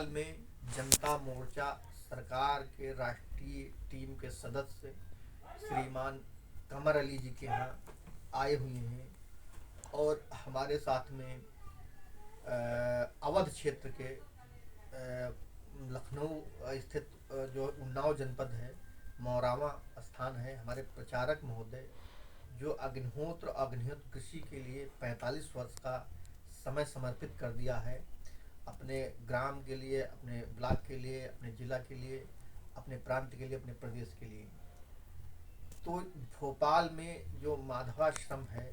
भोपाल में जनता मोर्चा सरकार के राष्ट्रीय टीम के सदस्य श्रीमान कमर अली जी के यहाँ आए हुए हैं और हमारे साथ में अवध क्षेत्र के लखनऊ स्थित जो उन्नाव जनपद है, मौरावा स्थान है, हमारे प्रचारक महोदय जो अग्निहोत्र कृषि के लिए 45 वर्ष का समय समर्पित कर दिया है, अपने ग्राम के लिए, अपने ब्लॉक के लिए, अपने जिला के लिए, अपने प्रांत के लिए, अपने प्रदेश के लिए। तो भोपाल में जो माधवाश्रम है,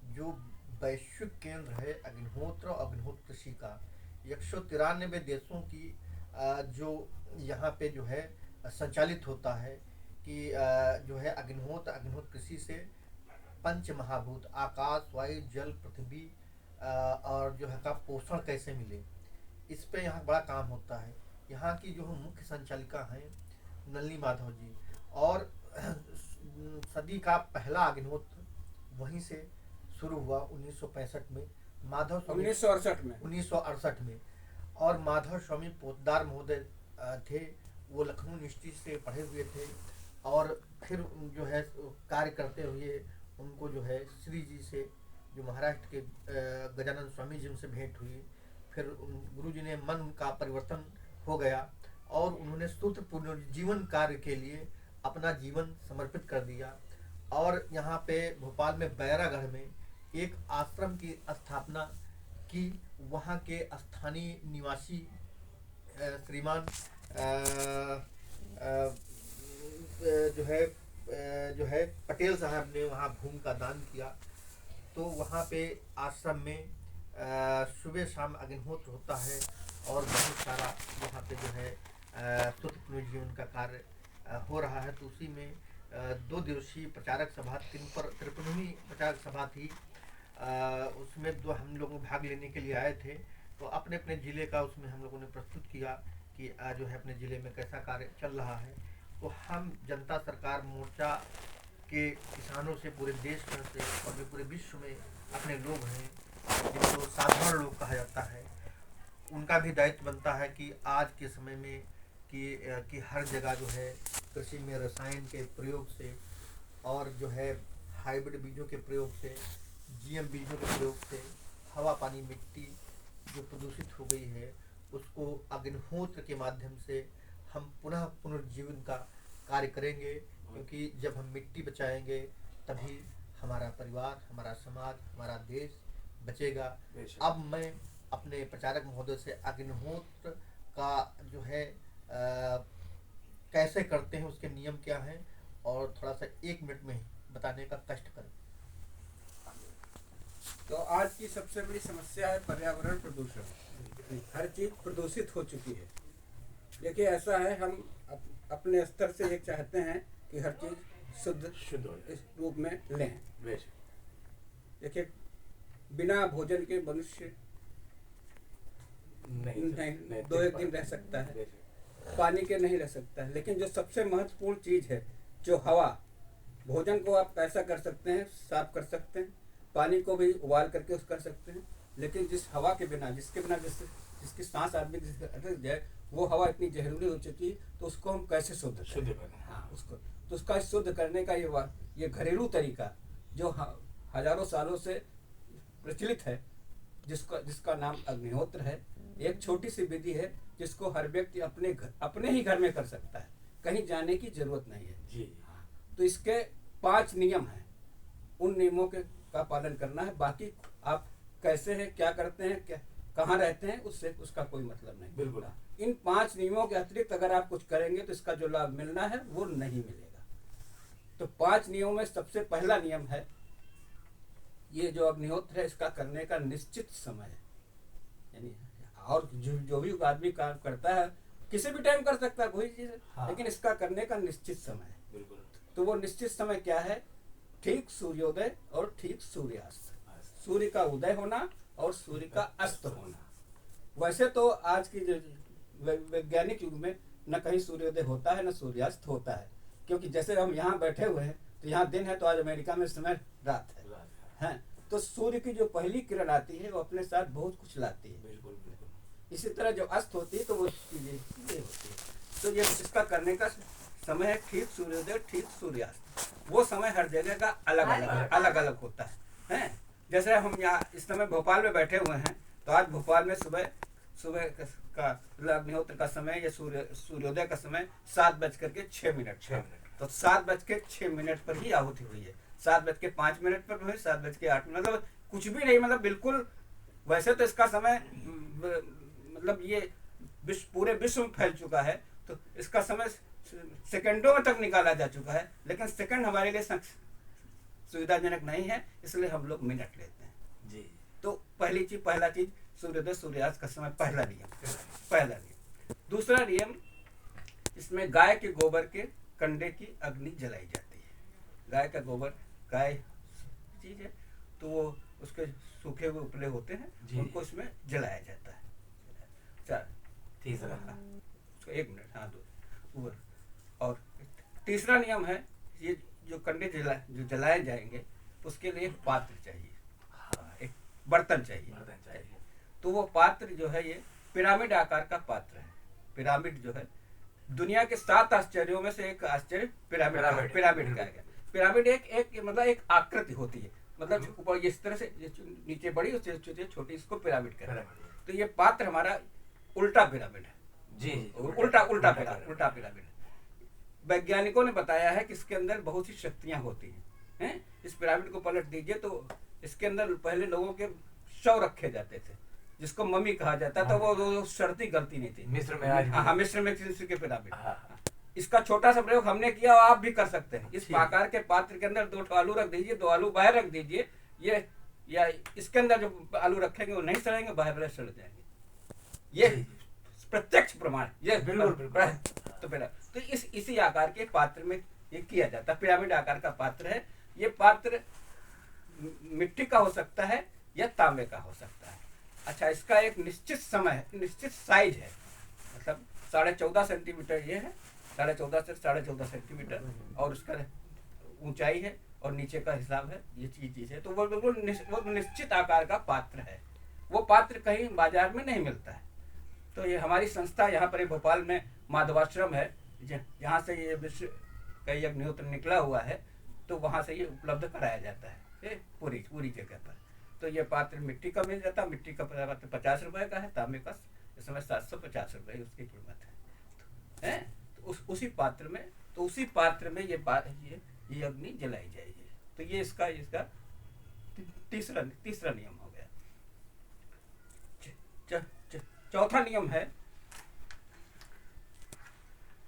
जो वैश्विक केंद्र है अग्निहोत्र कृषि का, 193 देशों की जो यहाँ पे जो है संचालित होता है कि जो है अग्निहोत्र कृषि से पंच महाभूत आकाश, वायु, जल, पृथ्वी और जो है का पोषण कैसे मिले, इस पे यहाँ बड़ा काम होता है। यहाँ की जो मुख्य संचालिका हैं नलिनी माधव जी, और सदी का पहला अग्निहोत्र वहीं से शुरू हुआ 1965 में, माधव स्वामी 1968 में। और माधव स्वामी पोतदार महोदय थे, वो लखनऊ यूनिवर्सिटी से पढ़े हुए थे और फिर जो है कार्य करते हुए उनको जो है श्री जी से, जो महाराष्ट्र के गजानंद स्वामी जी उनसे भेंट हुई। फिर गुरु जी ने मन का परिवर्तन हो गया और उन्होंने सूत्र पुनर्जीवन कार्य के लिए अपना जीवन समर्पित कर दिया और यहाँ पे भोपाल में बैरागढ़ में एक आश्रम की स्थापना की। वहाँ के स्थानीय निवासी श्रीमान जो है पटेल साहब ने वहाँ भूमि का दान किया। तो वहाँ पे आश्रम में सुबह शाम अग्निहोत्र होता है और बहुत सारा वहाँ पे जो है सूत्र पुनर्जीवन का कार्य हो रहा है। तो उसी में 2 दिवसीय प्रचारक सभा, 53वीं प्रचारक सभा थी, उसमें हम लोग भाग लेने के लिए आए थे। तो अपने अपने ज़िले का उसमें हम लोगों ने प्रस्तुत किया कि जो है अपने ज़िले में कैसा कार्य चल रहा है। तो हम जनता सरकार मोर्चा के किसानों से, पूरे देश भर से और जो पूरे विश्व में अपने लोग हैं जिनको साधारण लोग कहा जाता है, उनका भी दायित्व बनता है कि आज के समय में कि हर जगह जो है कृषि में रसायन के प्रयोग से और जो है हाइब्रिड बीजों के प्रयोग से, जीएम बीजों के प्रयोग से हवा, पानी, मिट्टी जो प्रदूषित हो गई है, उसको अग्निहोत्र के माध्यम से हम पुनर्जीवन का कार्य करेंगे। क्योंकि जब हम मिट्टी बचाएंगे तभी हमारा परिवार, हमारा समाज, हमारा देश बचेगा। अब मैं अपने प्रचारक महोदय से अग्निहोत्र का जो है कैसे करते हैं, उसके नियम क्या हैं, और थोड़ा सा 1 मिनट में बताने का कष्ट करें। तो आज की सबसे बड़ी समस्या है पर्यावरण प्रदूषण। हर चीज प्रदूषित हो चुकी है। देखिए ऐसा है, हम अपने स्तर से ये चाहते हैं कि हर चीज शुद्ध इस रूप में लें। देखिए बिना भोजन के मनुष्य नहीं 2-1 दिन रह सकता है, पानी के नहीं रह सकता है। लेकिन जो सबसे महत्वपूर्ण चीज है, जो हवा, भोजन को आप कैसा कर सकते हैं, साफ कर सकते हैं, पानी को भी उबाल करके उस कर सकते हैं। लेकिन जिस हवा के बिना, जिसकी सांस आदमी अटक जाए, वो हवा इतनी जहरीली हो चुकी है, तो उसको हम कैसे शुद्ध करें? हाँ, उसको तो उसका शुद्ध करने का ये घरेलू तरीका जो हजारों सालों से प्रचलित है, जिसका नाम अग्निहोत्र है। एक छोटी सी विधि है जिसको हर व्यक्ति अपने ही घर में कर सकता है, कहीं जाने की जरूरत नहीं है जी। तो इसके 5 नियम हैं, उन नियमों का पालन करना है। बाकी आप कैसे हैं, क्या करते हैं, कहाँ रहते हैं, उसका कोई मतलब नहीं। बिल्कुल इन 5 नियमों के अतिरिक्त अगर आप कुछ करेंगे तो इसका जो लाभ मिलना है वो नहीं मिलेगा। तो 5 नियमों में सबसे पहला नियम है, ये जो अग्निहोत्र है इसका करने का निश्चित समय है। यानी और जो भी आदमी काम करता है किसी भी टाइम कर सकता है, वही चीज है। हाँ। लेकिन इसका करने का निश्चित समय है। बिल्कुल। तो वो निश्चित समय क्या है? ठीक सूर्योदय और ठीक सूर्यास्त, सूर्य का उदय होना और सूर्य का अस्त होना। वैसे तो आज की जो वैज्ञानिक युग में न कहीं सूर्योदय होता है न सूर्यास्त होता है, क्योंकि जैसे हम यहाँ बैठे हुए हैं तो यहाँ दिन है, तो आज अमेरिका में समय रात है। तो सूर्य की जो पहली किरण आती है वो अपने साथ बहुत कुछ लाती है। बिल्कुल बिल्कुल। इसी तरह जो अस्त होती है तो वो चीजें ये होती है। तो ये इसका करने का समय है ठीक सूर्योदय ठीक सूर्यास्त। वो समय हर जगह का अलग अलग होता है हैं? जैसे हम यहाँ इस समय भोपाल में बैठे हुए हैं, तो आज भोपाल में सुबह सुबह का अग्निहोत्र का समय या सूर्योदय का समय 7:06 है। तो 7:06 पर ही आहुति हुई है। 7:05 पर हुई, 7:08, मतलब कुछ भी नहीं, मतलब बिल्कुल। वैसे तो इसका समय मतलब ये पूरे विश्व में फैल चुका है, तो इसका समय सेकंडों में तक निकाला जा चुका है, लेकिन सेकंड हमारे लिए सुविधाजनक नहीं है, इसलिए हम लोग मिनट लेते हैं जी। तो पहला चीज सूर्योदय सूर्यास्त का समय, पहला नियम। दूसरा नियम, इसमें गाय के गोबर के कंडे की अग्नि जलाई जाती है। गाय का गोबर, गाय चीज है, तो वो उसके सूखे हुए उपले होते हैं, उनको इसमें जलाया जाता है। तीसरा, उसको 1 मिनट, हाँ, 2। और तीसरा नियम है, ये जो कंडे जो जलाए जाएंगे उसके लिए एक पात्र चाहिए, एक बर्तन चाहिए। तो वो पात्र जो है, ये पिरामिड आकार का पात्र है। पिरामिड जो है, दुनिया के 7 आश्चर्यों में से एक आश्चर्य पिरामिड का है। पिरामिड एक मतलब एक आकृति होती है, मतलब ऊपर इस तरह से नीचे बड़ी, उससे छोटी, इसको पिरामिड कहते हैं। तो ये पात्र हमारा उल्टा पिरामिड है जी, उल्टा पिरामिड। वैज्ञानिकों ने बताया है कि इसके अंदर बहुत सी शक्तियां होती हैं। इस पिरामिड को पलट दीजिए तो इसके अंदर पहले लोगों के शव रखे जाते थे, जिसको मम्मी कहा जाता था। वो शर्ती गलती नहीं थी। मिस्र में के पिरामिड। इसका छोटा सा प्रयोग हमने किया, और आप भी कर सकते हैं। इस आकार के पात्र के अंदर 2 आलू रख दीजिए, 2 आलू बाहर रख दीजिए। ये या इसके अंदर जो आलू रखेंगे वो नहीं सड़ेंगे, बाहर सड़ जाएंगे। ये प्रत्यक्ष प्रमाण, ये बिल्कुल। तो इसी आकार के पात्र में ये किया जाता है। पिरामिड आकार का पात्र है। ये पात्र मिट्टी का हो सकता है या तांबे का हो सकता है। अच्छा, इसका एक निश्चित समय है, निश्चित साइज है, मतलब 14.5 सेंटीमीटर ये है, 14.5 से 14.5 सेंटीमीटर, और उसका ऊंचाई है, और नीचे का हिसाब है, ये चीज है। तो वो बिल्कुल वो निश्चित आकार का पात्र है। वो पात्र कहीं बाजार में नहीं मिलता है। तो ये हमारी संस्था यहाँ पर भोपाल में माधवाश्रम है, जहाँ से ये विश्व का अग्निहोत्र निकला हुआ है, तो वहाँ से ये उपलब्ध कराया जाता है पूरी जगह पर। तो ये पात्र मिट्टी का मिल जाता है। मिट्टी का पात्र 50 रुपए का है, तांबे का इस समय 750 रुपए उसकी कीमत है। तो उसी पात्र में ये अग्नि जलाई जाएगी। तो ये इसका तीसरा नियम हो गया। चौथा नियम है,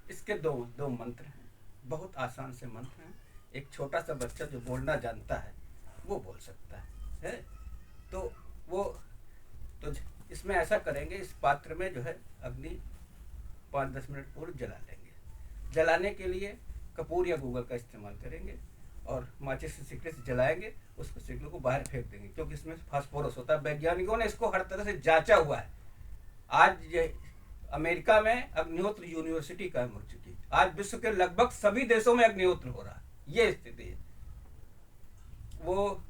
इसके दो मंत्र हैं, बहुत आसान से मंत्र हैं। एक छोटा सा बच्चा जो बोलना जानता है वो बोल सकता है। तो इसमें ऐसा करेंगे, इस पात्र में जो है अग्नि 5-10 मिनट पूर्व जला लेंगे। जलाने के लिए कपूर या गूगल का इस्तेमाल करेंगे, और माचिस से सिगरेट से जलाएंगे, उसको सिगरेट को बाहर फेंक देंगे, क्योंकि इसमें फास्फोरस होता है। वैज्ञानिकों ने इसको हर तरह से जांचा हुआ है। आज ये अमेरिका में अग्निहोत्र यूनिवर्सिटी कायम हो चुकी है। आज विश्व के लगभग सभी देशों में अग्निहोत्र हो रहा है। ये स्थिति है। वो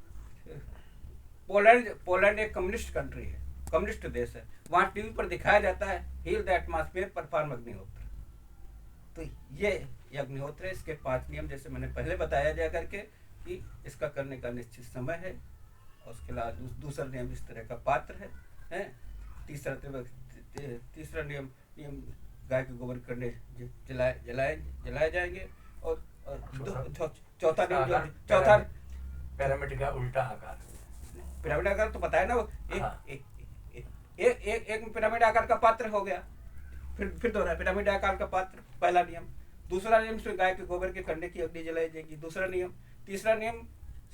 पोलैंड एक कम्युनिस्ट कंट्री है, कम्युनिस्ट देश है। वहाँ टीवी पर दिखाया जाता है, हील द एटमॉस्फेयर, परफॉर्म अग्निहोत्र। तो ये अग्निहोत्र है। इसके 5 नियम, जैसे मैंने पहले बताया जा करके, कि इसका करने का निश्चित समय है, और उसके अलावा दूसरा नियम इस तरह का पात्र है। तीसरा नियम गाय के गोबर कंडे जलाए जाएंगे। और चौथा पिरामिड का उल्टा आकार। पिरामिड आकार तो बताया ना, वो एक पिरामिड आकार का पात्र हो गया। फिर दोहरा पिरामिड आकार का पात्र, पहला नियम। दूसरा नियम से गाय के गोबर के कंडे की अग्नि जलाई जाएगी, दूसरा नियम। तीसरा नियम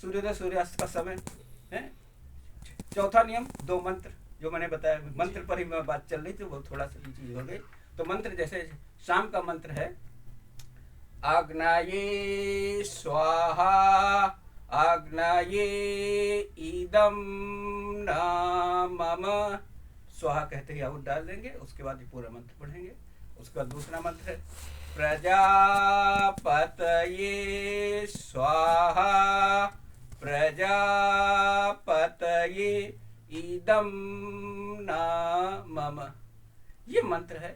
सूर्योदय सूर्यास्त का समय है। चौथा नियम 2 मंत्र जो मैंने बताया। मंत्र पर ही मैं बात चल रही थी, वो थोड़ा सा चीज हो गई। तो मंत्र, जैसे शाम का मंत्र है, आग्नाये स्वाहा, आग्नाये इदम मम। स्वाहा कहते ही आहुति डाल देंगे, उसके बाद ये पूरा मंत्र पढ़ेंगे। उसके बाद दूसरा मंत्र है, प्रजापतये स्वाहा, प्रजापतये इदम मम। ये मंत्र है।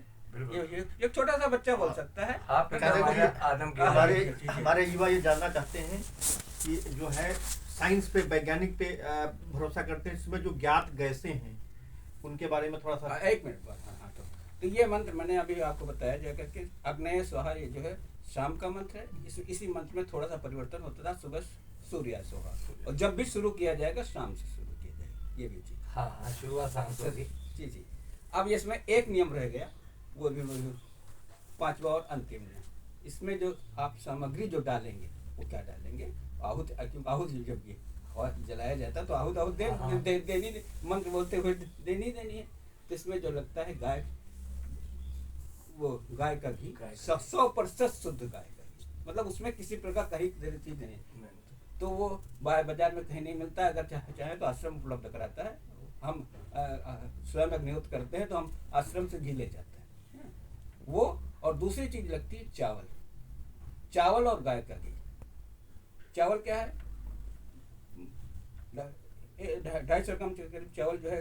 ये एक छोटा सा बच्चा बोल सकता है। आप आदम के हमारे युवा ये जानना चाहते हैं कि जो है साइंस पे, वैज्ञानिक पे भरोसा करते हैं, इसमें जो ज्ञात गैसें हैं उनके बारे में थोड़ा सा। एक मिनट बाद, हाँ तो ये मंत्र मैंने अभी आपको बताया जाकर के अग्नेय स्वाहा, ये जो है शाम का मंत्र है। इसी मंत्र में थोड़ा सा परिवर्तन होता था, सुबह सूर्य स्वाहा, और जब भी शुरू किया जाएगा शाम से शुरू किया जाएगा, ये भी चीज। हाँ, शुरुआत शाम से होगी। जी। अब इसमें एक नियम रह गया, वो भी पांचवा और अंतिम नियम। इसमें जो आप सामग्री जो डालेंगे वो क्या डालेंगे? आहुति जब ये और जलाया जाता है तो आहुति देनी, मंत्र बोलते हुए देनी है। तो इसमें जो लगता है गाय, वो गाय का घी, 100% शुद्ध गाय का घी, मतलब उसमें किसी प्रकार कहीं चीज नहीं। तो वो बाजार में कहीं नहीं मिलता है। अगर चाहे तो आश्रम उपलब्ध कराता है। हम स्वयं अग्निहोत्र करते हैं तो हम आश्रम से घी ले जाते हैं वो। और दूसरी चीज लगती है चावल और गाय का घी। चावल क्या है? 250 ग्राम करीब चावल जो है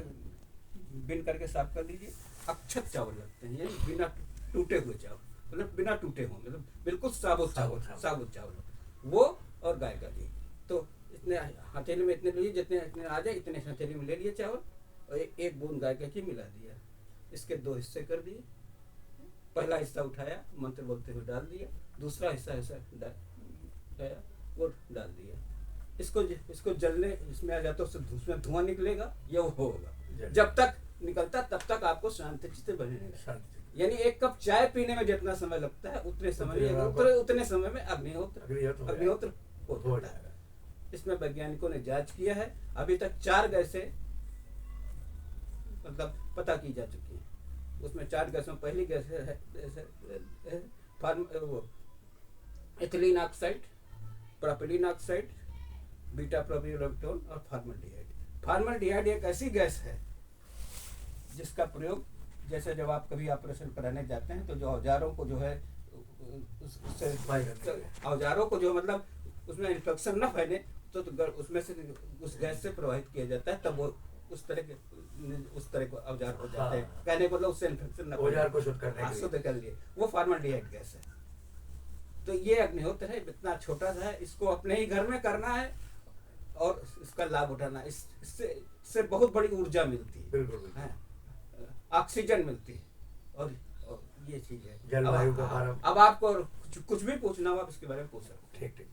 बिन करके साफ कर लीजिए। अक्षत चावल लगते हैं, यानी बिना टूटे हुए चावल, मतलब बिना टूटे हुए, मतलब बिल्कुल साबुत चावल वो, और गाय का घी। तो इतने हथेली में इतने लीजिए, जितने आ जाए इतने हथेली में ले लिए चावल, और एक बूंद गाय का घी मिला दिया। इसके 2 हिस्से कर दिए। पहला हिस्सा उठाया, मंत्र बोलते हुए डाल दिया। दूसरा हिस्सा डाला, वो डाल दिया। इसको जलने, इसमें आ जाता है, उसमें धुआं निकलेगा, ये वो होगा। जब तक निकलता तब तक आपको शांति से बनेगा। यानी एक कप चाय पीने में जितना समय लगता है उतने समय में अग्निहोत्र हो जाएगा। इसमें वैज्ञानिकों ने जांच किया है। अभी तक 4 गैसें मतलब पता की जा चुकी है। उसमें 4 गैसों, पहली गैस है ethylene oxide, propylene oxide, beta propiolactone और फॉर्मल्डिहाइड। फॉर्मल्डिहाइड एक ऐसी गैस है जिसका प्रयोग, जैसे जब आप कभी ऑपरेशन कराने जाते हैं तो जो औजारों को जो है उससे औजारों को जो मतलब उसमें इन्फेक्शन न फैले तो उसमें से उस गैस से प्रवाहित किया जाता है, तब वो उस तरह को औजार हो जाते हैं। कहने को मतलब उससे इन्फेक्शन न औजार को शुद्ध कर लिए वो फॉर्मल्डिहाइड गैस है। तो ये अग्निहोत्र है, इतना छोटा सा है, इसको अपने ही घर में करना है और इसका लाभ उठाना। इससे बहुत बड़ी ऊर्जा मिलती है। बिल्कुल है, ऑक्सीजन मिलती है, और ये चीज है। जलवायु का अब आपको कुछ भी पूछना हो आप इसके बारे में पूछ सकते हैं। ठीक।